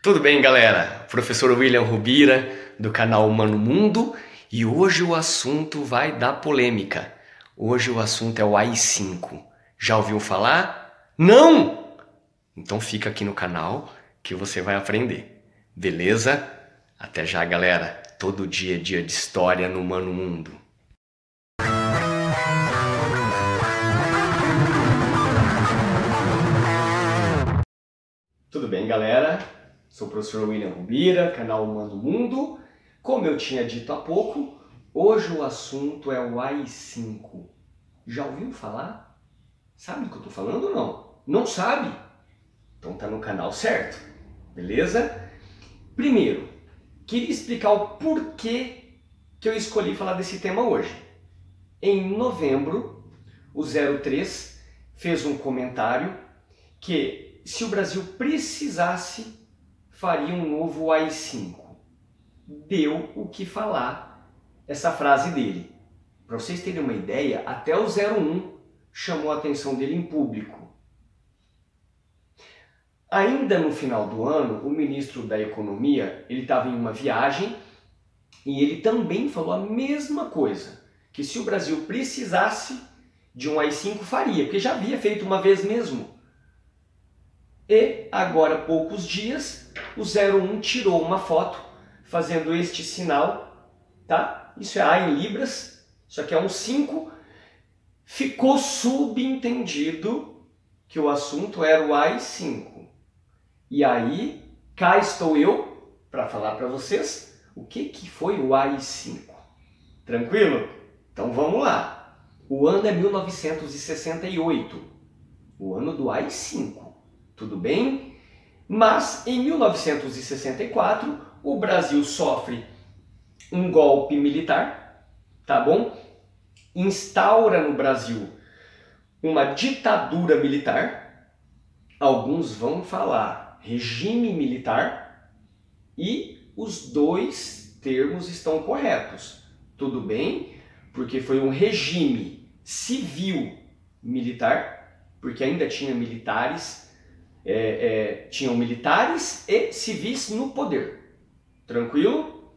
Tudo bem, galera? Professor William Rubira, do canal Humano Mundo, e hoje o assunto vai dar polêmica. Hoje o assunto é o AI-5. Já ouviu falar? Não? Então fica aqui no canal que você vai aprender. Beleza? Até já, galera. Todo dia é dia de história no Humano Mundo. Tudo bem, galera? Sou o professor William Rubira, canal Humano Mundo. Como eu tinha dito há pouco, hoje o assunto é o AI-5. Já ouviu falar? Sabe do que eu estou falando ou não? Não sabe? Então tá no canal certo, beleza? Primeiro, queria explicar o porquê que eu escolhi falar desse tema hoje. Em novembro, o 03 fez um comentário que se o Brasil precisasse, faria um novo AI-5. Deu o que falar essa frase dele. Para vocês terem uma ideia, até o 01 chamou a atenção dele em público. Ainda no final do ano, o ministro da Economia, ele estava em uma viagem e ele também falou a mesma coisa, que se o Brasil precisasse de um AI-5 faria, porque já havia feito uma vez mesmo. E agora, há poucos dias, o 01 tirou uma foto fazendo este sinal, tá? Isso é A em libras, isso aqui é um 5. Ficou subentendido que o assunto era o AI-5. E aí, cá estou eu para falar para vocês o que foi o AI-5. Tranquilo? Então vamos lá. O ano é 1968, o ano do AI-5. Tudo bem? Mas em 1964 o Brasil sofre um golpe militar, tá bom? Instaura no Brasil uma ditadura militar. Alguns vão falar regime militar e os dois termos estão corretos. Tudo bem? Porque foi um regime civil militar, porque ainda tinha militares. Tinham militares e civis no poder. Tranquilo?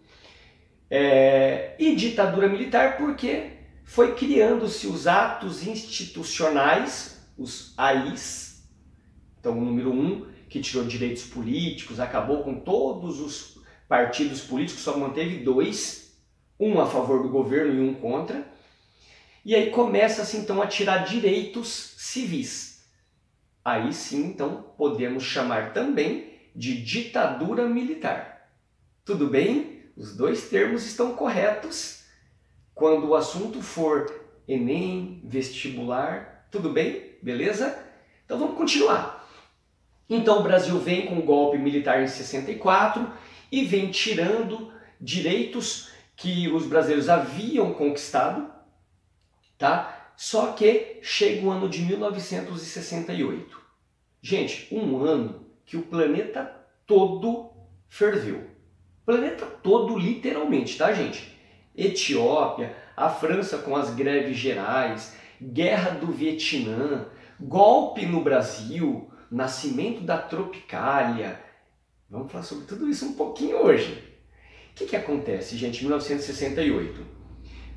E ditadura militar porque foi criando-se os atos institucionais, os AIs. Então o número 1, que tirou direitos políticos, acabou com todos os partidos políticos, só manteve 2, um a favor do governo e um contra. E aí começa-se então a tirar direitos civis. Aí sim, então, podemos chamar também de ditadura militar. Tudo bem? Os dois termos estão corretos. Quando o assunto for Enem, vestibular, tudo bem? Beleza? Então vamos continuar. Então o Brasil vem com um golpe militar em 64 e vem tirando direitos que os brasileiros haviam conquistado, tá? Só que chega o ano de 1968. Gente, um ano que o planeta todo ferveu. Planeta todo, literalmente, tá, gente? Etiópia, a França com as greves gerais, guerra do Vietnã, golpe no Brasil, nascimento da Tropicália. Vamos falar sobre tudo isso um pouquinho hoje. O que acontece, gente, em 1968?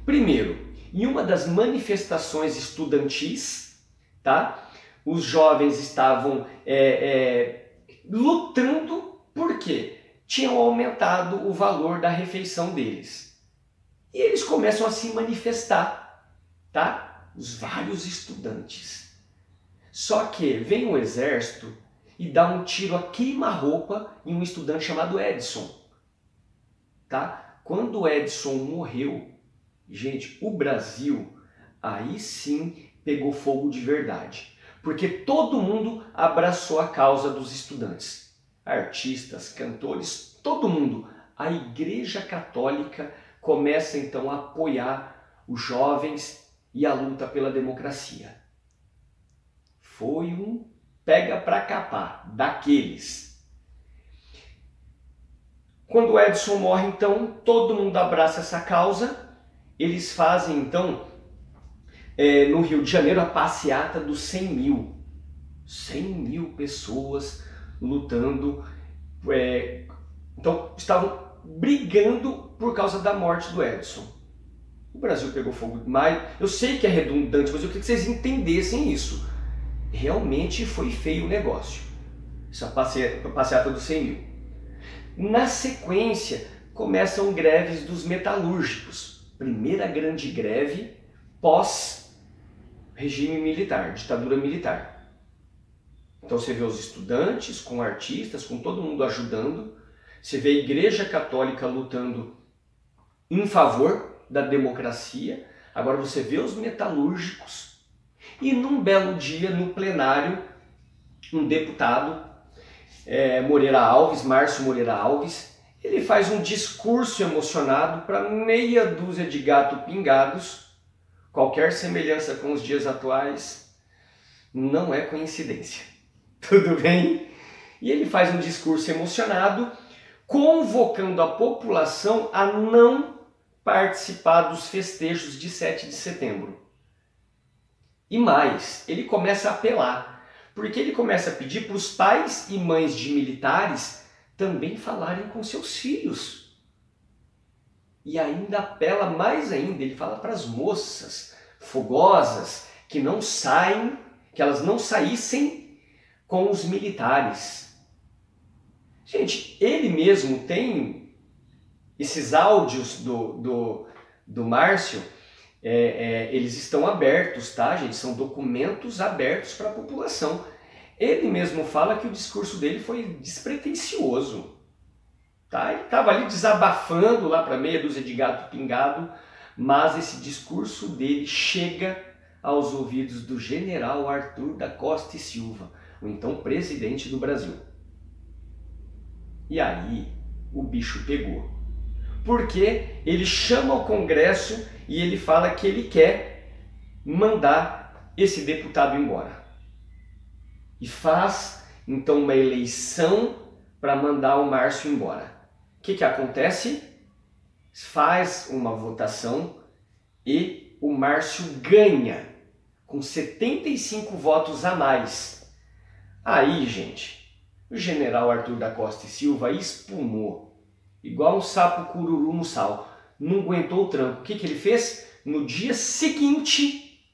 Primeiro, em uma das manifestações estudantis, tá? Os jovens estavam lutando porque tinham aumentado o valor da refeição deles. E eles começam a se manifestar, tá? Os vários estudantes. Só que vem o exército e dá um tiro a queima-roupa em um estudante chamado Edson, tá? Quando o Edson morreu, gente, o Brasil aí sim pegou fogo de verdade, porque todo mundo abraçou a causa dos estudantes, artistas, cantores, todo mundo. A Igreja Católica começa então a apoiar os jovens e a luta pela democracia. Foi um pega pra capar daqueles. Quando o Edson morre, então, todo mundo abraça essa causa. Eles fazem, então, no Rio de Janeiro, a passeata dos 100 mil. 100 mil pessoas lutando Então estavam brigando por causa da morte do Edson. O Brasil pegou fogo demais. Eu sei que é redundante, mas eu queria que vocês entendessem isso. Realmente foi feio o negócio. Essa passeata dos 100 mil. Na sequência, começam greves dos metalúrgicos. Primeira grande greve pós-regime militar, ditadura militar. Então você vê os estudantes, com artistas, com todo mundo ajudando. Você vê a Igreja Católica lutando em favor da democracia. Agora você vê os metalúrgicos. E num belo dia, no plenário, um deputado, Márcio Moreira Alves, ele faz um discurso emocionado para meia dúzia de gatos pingados. Qualquer semelhança com os dias atuais não é coincidência. Tudo bem? E ele faz um discurso emocionado, convocando a população a não participar dos festejos de 7 de setembro. E mais, ele começa a apelar, porque ele começa a pedir para os pais e mães de militares também falarem com seus filhos. E ainda apela mais ainda, ele fala para as moças fogosas que não saem, que elas não saíssem com os militares. Gente, ele mesmo tem esses áudios do Márcio, eles estão abertos, tá, gente? São documentos abertos para a população. Ele mesmo fala que o discurso dele foi despretensioso, tá? Ele estava ali desabafando lá para meia dúzia de gato pingado, mas esse discurso dele chega aos ouvidos do general Arthur da Costa e Silva, o então presidente do Brasil. E aí o bicho pegou. Porque ele chama o Congresso e ele fala que ele quer mandar esse deputado embora. E faz então uma eleição para mandar o Márcio embora. O que acontece? Faz uma votação e o Márcio ganha com 75 votos a mais. Aí, gente, o general Arthur da Costa e Silva espumou, igual um sapo cururu no sal. Não aguentou o tranco. O que ele fez? No dia seguinte,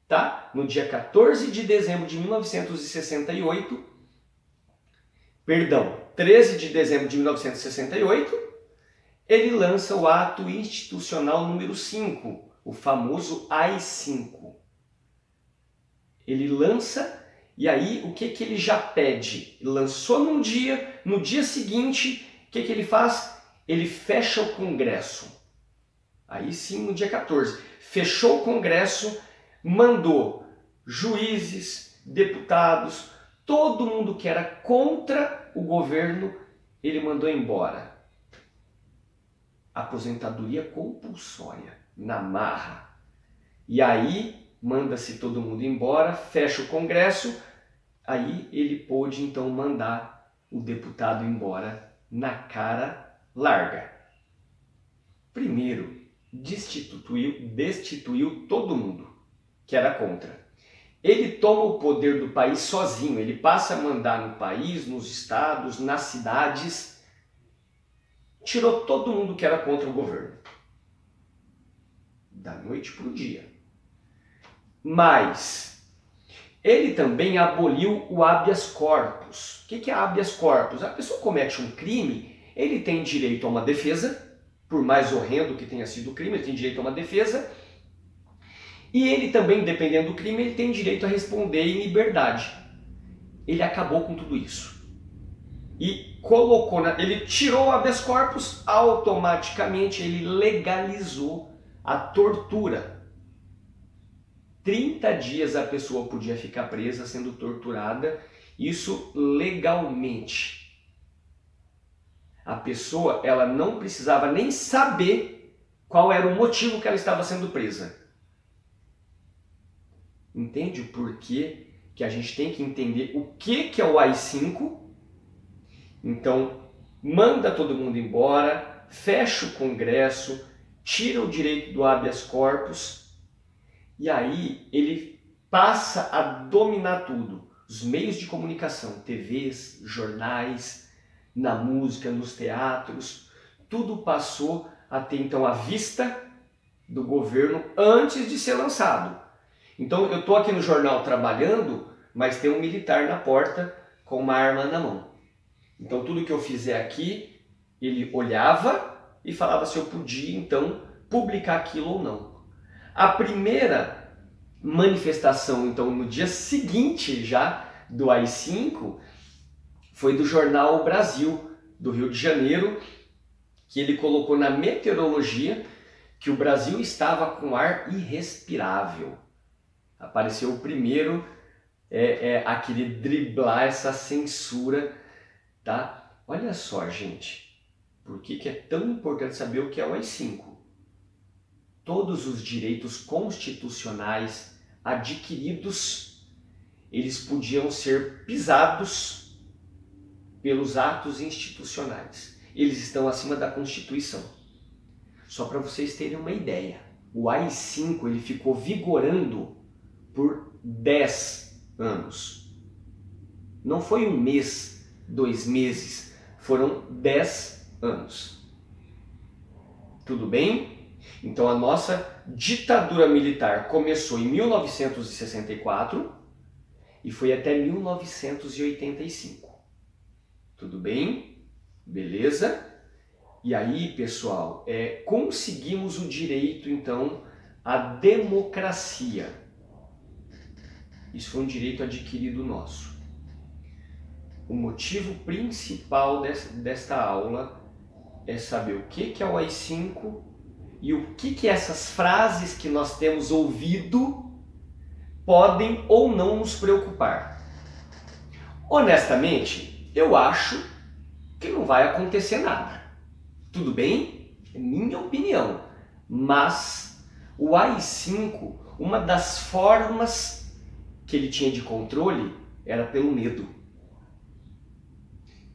tá? No dia 14 de dezembro de 1968, perdão, 13 de dezembro de 1968, ele lança o ato institucional número 5, o famoso AI-5. Ele lança, e aí o que ele já pede? Ele lançou num dia, no dia seguinte, o que ele faz? Ele fecha o Congresso. Aí sim, no dia 14. Fechou o Congresso, mandou juízes, deputados, todo mundo que era contra o governo, ele mandou embora. Aposentadoria compulsória, na marra. E aí manda-se todo mundo embora, fecha o Congresso, aí ele pôde então mandar o deputado embora na cara larga. Primeiro, destituiu todo mundo que era contra. Ele toma o poder do país sozinho, ele passa a mandar no país, nos estados, nas cidades, tirou todo mundo que era contra o governo. Da noite para o dia. Mas ele também aboliu o habeas corpus. O que é habeas corpus? A pessoa comete um crime, ele tem direito a uma defesa, por mais horrendo que tenha sido o crime, ele tem direito a uma defesa, e ele também, dependendo do crime, ele tem direito a responder em liberdade. Ele acabou com tudo isso. E colocou, ele tirou o habeas corpus, automaticamente ele legalizou a tortura. 30 dias a pessoa podia ficar presa sendo torturada, isso legalmente. A pessoa, ela não precisava nem saber qual era o motivo que ela estava sendo presa. Entende o porquê que a gente tem que entender o que é o AI-5? Então, manda todo mundo embora, fecha o Congresso, tira o direito do habeas corpus, e aí ele passa a dominar tudo. Os meios de comunicação, TVs, jornais, na música, nos teatros, tudo passou a ter então a vista do governo antes de ser lançado. Então eu estou aqui no jornal trabalhando, mas tem um militar na porta com uma arma na mão. Então tudo que eu fizer aqui, ele olhava e falava se eu podia então publicar aquilo ou não. A primeira manifestação, então, no dia seguinte já do AI-5, foi do jornal O Brasil, do Rio de Janeiro, que ele colocou na meteorologia que o Brasil estava com ar irrespirável. Apareceu o primeiro a querer driblar essa censura, tá? Olha só, gente, por que é tão importante saber o que é o AI-5? Todos os direitos constitucionais adquiridos, eles podiam ser pisados pelos atos institucionais. Eles estão acima da Constituição. Só para vocês terem uma ideia, o AI-5 ele ficou vigorando por 10 anos. Não foi um mês, 2 meses, foram 10 anos. Tudo bem? Então a nossa ditadura militar começou em 1964 e foi até 1985. Tudo bem? Beleza? E aí, pessoal, conseguimos o direito, então, à democracia. Isso foi um direito adquirido nosso. O motivo principal desta aula é saber o que é o AI-5 e o que essas frases que nós temos ouvido podem ou não nos preocupar. Honestamente, eu acho que não vai acontecer nada. Tudo bem? É minha opinião. Mas o AI-5, uma das formas que ele tinha de controle era pelo medo.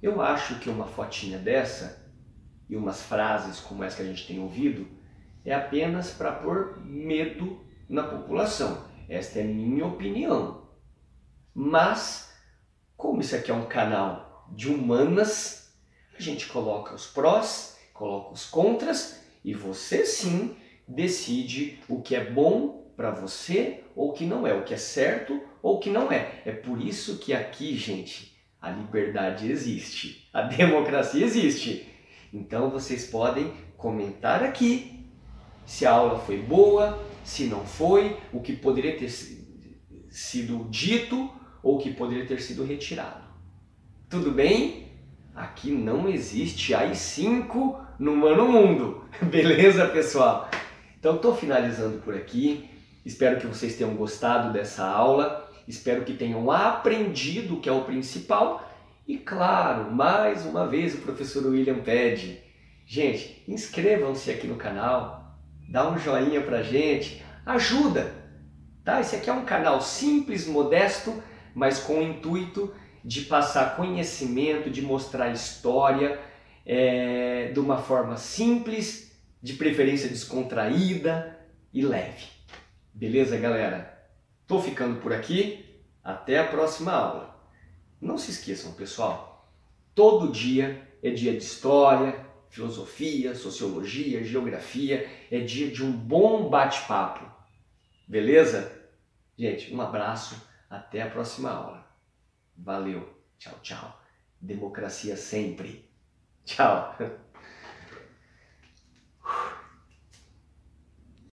Eu acho que uma fotinha dessa e umas frases como essa que a gente tem ouvido é apenas para pôr medo na população. Esta é minha opinião. Mas, como isso aqui é um canal de humanas, a gente coloca os prós, coloca os contras e você sim decide o que é bom para você ou o que não é, o que é certo ou o que não é. É por isso que aqui, gente, a liberdade existe, a democracia existe. Então vocês podem comentar aqui se a aula foi boa, se não foi, o que poderia ter sido dito ou o que poderia ter sido retirado. Tudo bem? Aqui não existe AI-5 no Mano Mundo. Beleza, pessoal? Então estou finalizando por aqui. Espero que vocês tenham gostado dessa aula. Espero que tenham aprendido o que é o principal. E claro, mais uma vez o professor William pede. Gente, inscrevam-se aqui no canal. Dá um joinha pra gente. Ajuda! Tá? Esse aqui é um canal simples, modesto, mas com o intuito de passar conhecimento, de mostrar história de uma forma simples, de preferência descontraída e leve. Beleza, galera? Tô ficando por aqui. Até a próxima aula. Não se esqueçam, pessoal, todo dia é dia de história, filosofia, sociologia, geografia, é dia de um bom bate-papo. Beleza? Gente, um abraço, até a próxima aula. Valeu, tchau, tchau. Democracia sempre. Tchau.